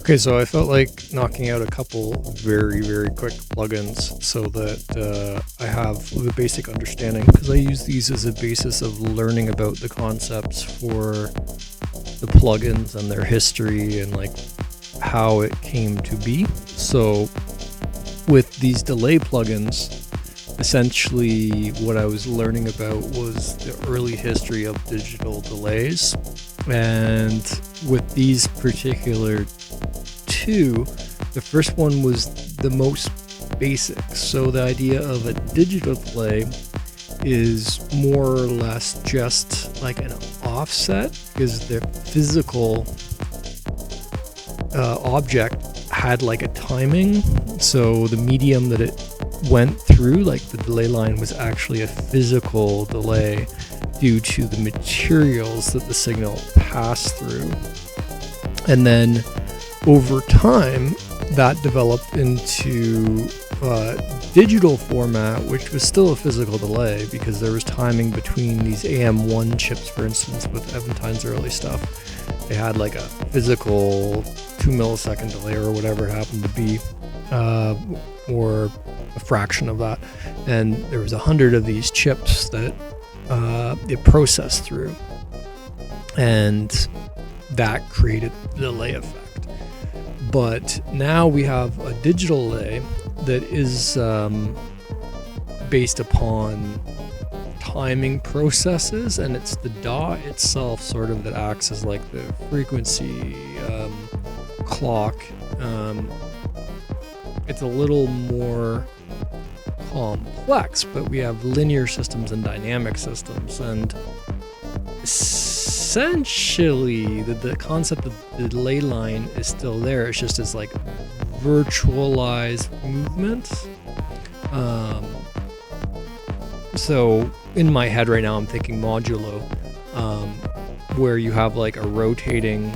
Okay, so I felt like knocking out a couple very, very quick plugins so that I have the basic understanding, because I use these as a basis of learning about the concepts for the plugins and their history and like how it came to be. So with these delay plugins, essentially what I was learning about was the early history of digital delays. And with these particular two, the first one was the most basic. So the idea of a digital delay is more or less just like an offset, because the physical object had like a timing. So the medium that it went through, like the delay line, was actually a physical delay due to the materials that the signal passed through. And then over time, that developed into digital format, which was still a physical delay because there was timing between these AM1 chips, for instance, with Eventyne's early stuff. They had like a physical 2 millisecond delay or whatever it happened to be, or a fraction of that. And there was 100 of these chips that it processed through, and that created the delay effect. But now we have a digital delay that is based upon timing processes, and it's the DAW itself sort of that acts as like the frequency clock. It's a little more complex, but we have linear systems and dynamic systems, and essentially the concept of the delay line is still there. It's just as like virtualized movement. So in my head right now I'm thinking modulo, where you have like a rotating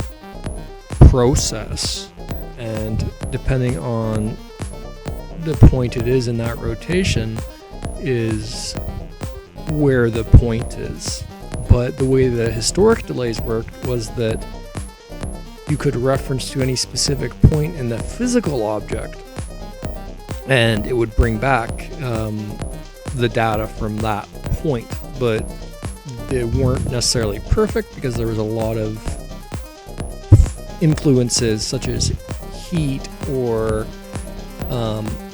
process, and depending on the point it is in that rotation is where the point is. But the way the historic delays worked was that you could reference to any specific point in the physical object, and it would bring back the data from that point. But they weren't necessarily perfect because there was a lot of influences such as heat or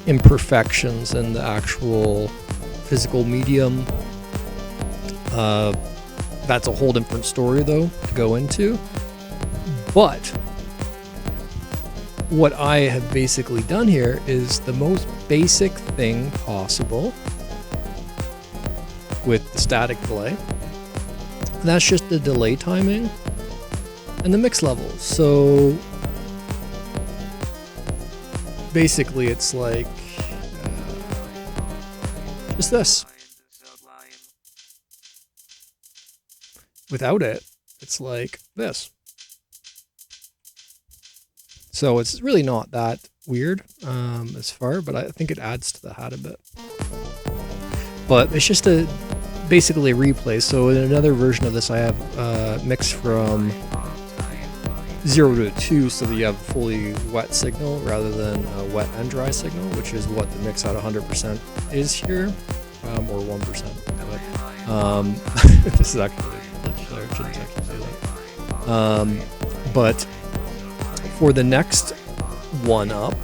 imperfections in the actual physical medium. That's a whole different story though to go into. But what I have basically done here is the most basic thing possible with the static delay. And that's just the delay timing and the mix levels. So basically it's like just this. Without it, it's like this. So it's really not that weird as far, but I think it adds to the hat a bit. But it's just basically a replay. So in another version of this, I have mix from 0 to 2, so that you have a fully wet signal rather than a wet and dry signal, which is what the mix at 100% is here, or 1%. But this is actually I shouldn't actually say that. But for the next one up,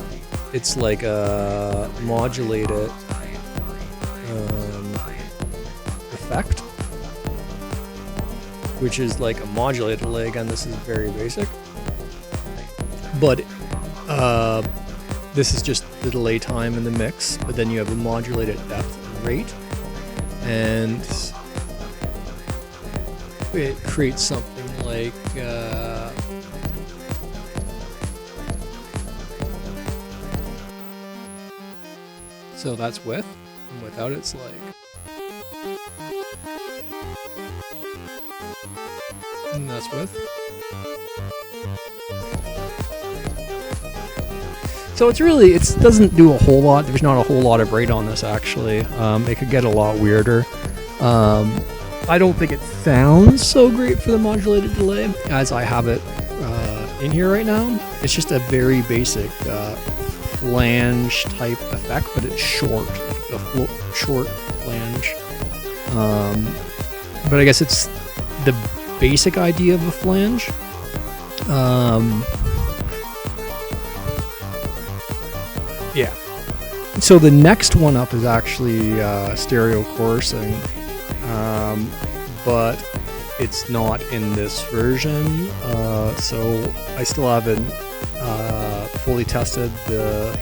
it's like a modulated effect, which is like a modulated delay. Again, this is very basic, but this is just the delay time in the mix, but then you have a modulated depth and rate, and it creates something like so that's with, and without it's like, and that's with. So it's really, it doesn't do a whole lot. There's not a whole lot of rate on this actually. It could get a lot weirder. I don't think it sounds so great for the modulated delay as I have it in here right now. It's just a very basic flange type effect, but it's short, short flange. But I guess it's the basic idea of a flange. Yeah. So the next one up is actually stereo coursing, but it's not in this version. So I still haven't fully tested the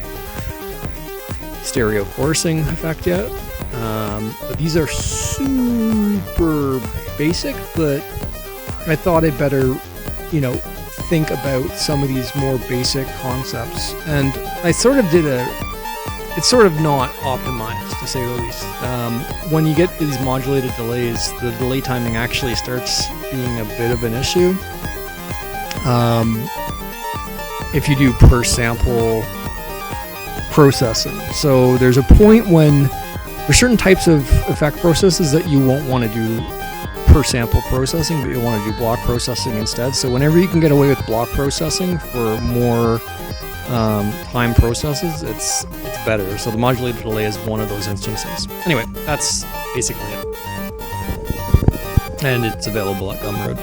stereo coursing effect yet. But these are super basic, but I thought I'd better, think about some of these more basic concepts. And I sort of did it's sort of not optimized, to say the least. When you get these modulated delays, the delay timing actually starts being a bit of an issue. If you do per sample processing. So there's a point when there's certain types of effect processes that you won't want to do per sample processing, but you want to do block processing instead. So whenever you can get away with block processing for more time processes, it's better. So the modulated delay is one of those instances. Anyway, that's basically it. And it's available at Gumroad.